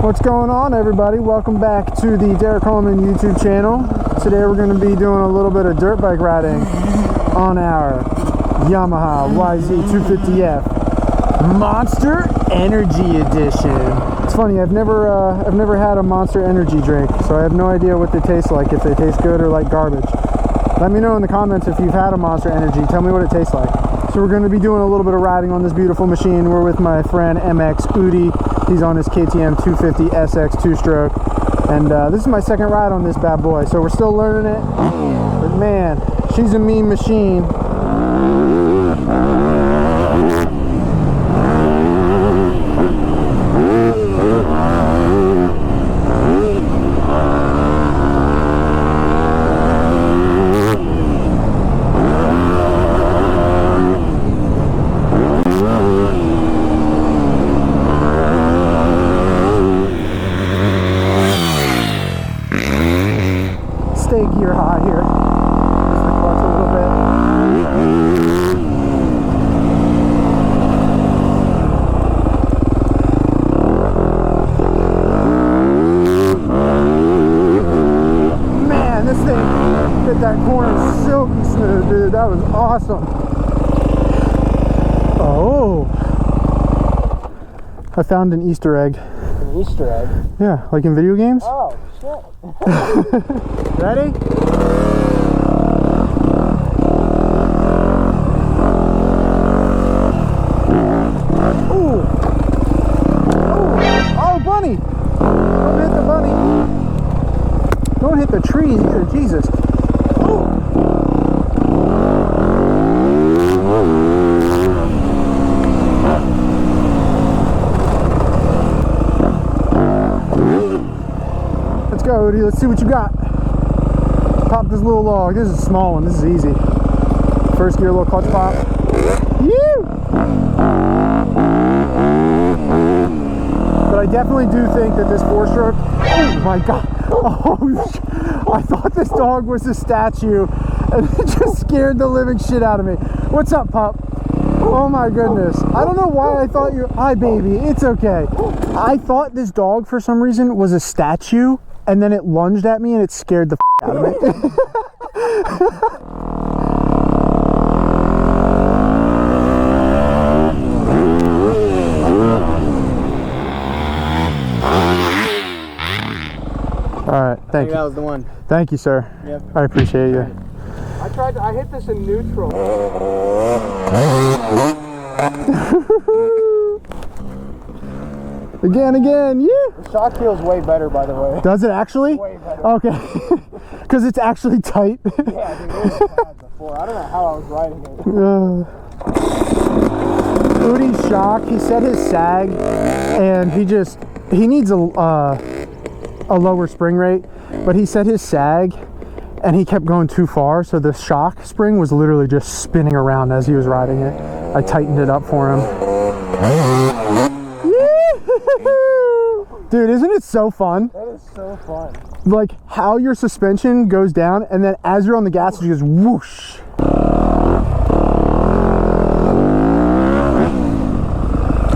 What's going on, everybody? Welcome back to the Derek Coleman YouTube channel. Today we're going to be doing a little bit of dirt bike riding on our Yamaha YZ250F Monster Energy Edition. It's funny, I've never had a Monster Energy drink, so I have no idea what they taste like, if they taste good or like garbage. Let me know in the comments if you've had a Monster Energy. Tell me what it tastes like. So we're going to be doing a little bit of riding on this beautiful machine. We're with my friend MX Udi. He's on his KTM 250 SX 2-stroke. And this is my second ride on this bad boy. So we're still learning it. But man, she's a mean machine. Stay gear high here. Just the clutch a little bit. Man, this thing hit that corner silky smooth, dude. That was awesome. Oh, I found an Easter egg. An Easter egg? Yeah, like in video games. Oh, shit. Ready? Ooh. Oh, bunny. Don't hit the bunny. Don't hit the trees either, Jesus. Ooh. Let's go, Udi. Let's see what you got. Pop this little log. This is a small one. This is easy. First gear, little clutch pop. Yee! But I definitely do think that this 4-stroke. Oh my god! Oh, I thought this dog was a statue, and it just scared the living shit out of me. What's up, pup? Oh my goodness! I don't know why I thought you. Hi, baby. It's okay. I thought this dog for some reason was a statue. And then it lunged at me and it scared the out of me. Alright, thank you. That was the one. Thank you, sir. Yep. I appreciate you. I hit this in neutral. Again, yeah. The shock feels way better, by the way. Does it actually? Way better. Okay. Because it's actually tight. Yeah, dude, it was bad before. I don't know how I was riding it. Udi's shock, he set his sag, and he needs a lower spring rate, but he set his sag, and he kept going too far, so the shock spring was literally just spinning around as he was riding it. I tightened it up for him. Dude, isn't it so fun? That is so fun. Like how your suspension goes down and then as you're on the gas, it just whoosh.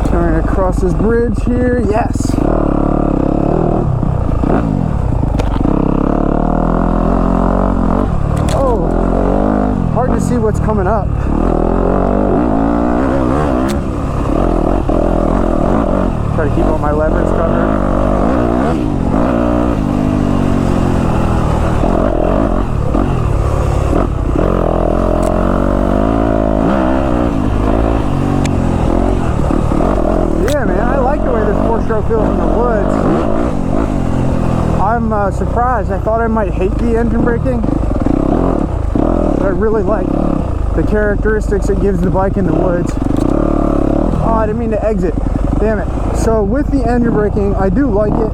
Trying to cross this bridge here. Yes. Oh, hard to see what's coming up. Try to keep all my levers covered. Yeah, man, I like the way this 4-stroke feels in the woods. I'm surprised. I thought I might hate the engine braking, but I really like the characteristics it gives the bike in the woods. Oh, I didn't mean to exit. Damn it. So with the engine braking, I do like it,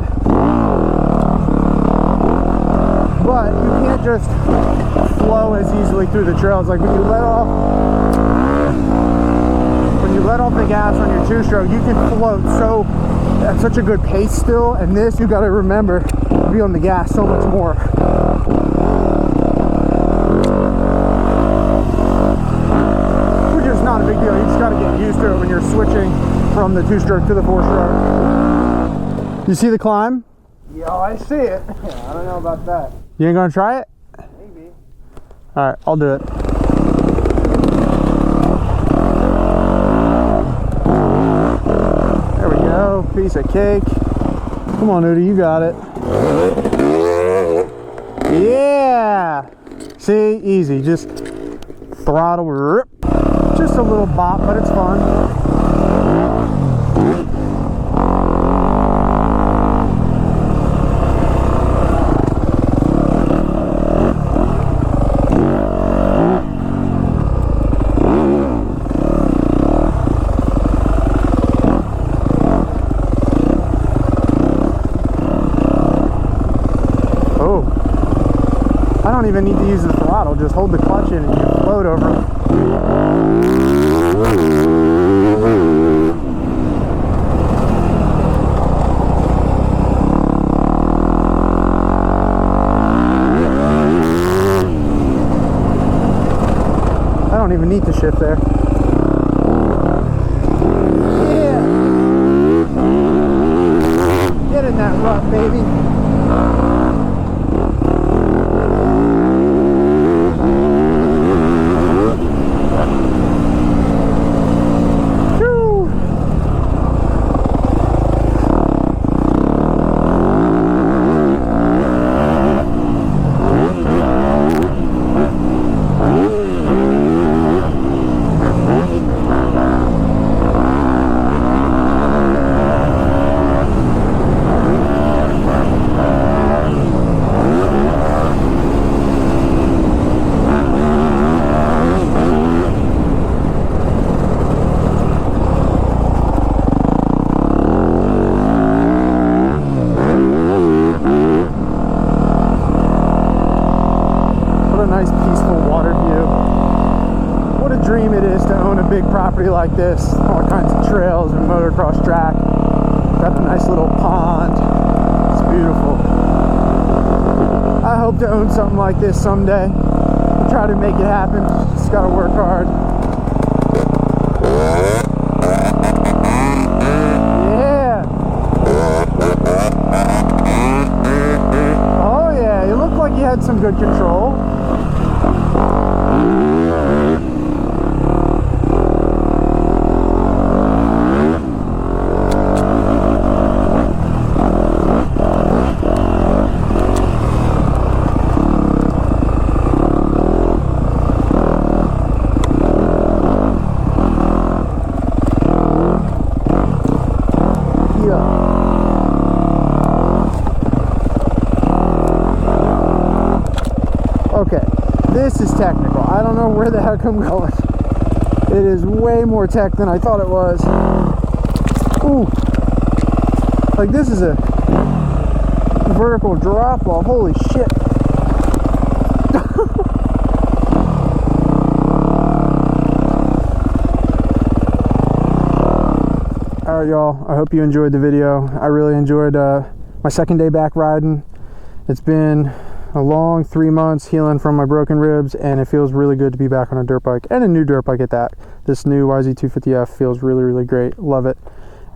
but you can't just flow as easily through the trails. Like when you let off the gas on your 2-stroke, you can float at such a good pace still, and this, you got to remember to be on the gas so much more. Which is not a big deal. You just got to get used to it when you're switching from the 2-stroke to the 4-stroke. You see the climb? Yeah, I see it. I don't know about that. You ain't gonna try it? Maybe. All right, I'll do it. There we go, piece of cake. Come on, Udi, you got it. Yeah! See, easy, just throttle, rip. Just a little bop, but it's fun. I don't even need to use the throttle, just hold the clutch in and you float over. I don't even need to shift there. Yeah! Get in that rut, baby. Nice peaceful water view. What a dream it is to own a big property like this. All kinds of trails and motocross track. Got the nice little pond. It's beautiful. I hope to own something like this someday. I'll try to make it happen. Just gotta work hard. Yeah. Oh yeah, you looked like you had some good control. Okay, this is technical. I don't know where the heck I'm going. It is way more tech than I thought it was. Ooh. Like this is a vertical drop off. Holy shit. Alright y'all, I hope you enjoyed the video. I really enjoyed my second day back riding. It's been a long 3 months healing from my broken ribs, and it feels really good to be back on a dirt bike, and a new dirt bike at that. This new YZ250F feels really great. Love it.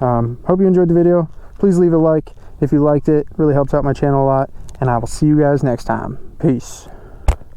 Hope you enjoyed the video. Please leave a like if you liked it. Really helps out my channel a lot, and I will see you guys next time. Peace.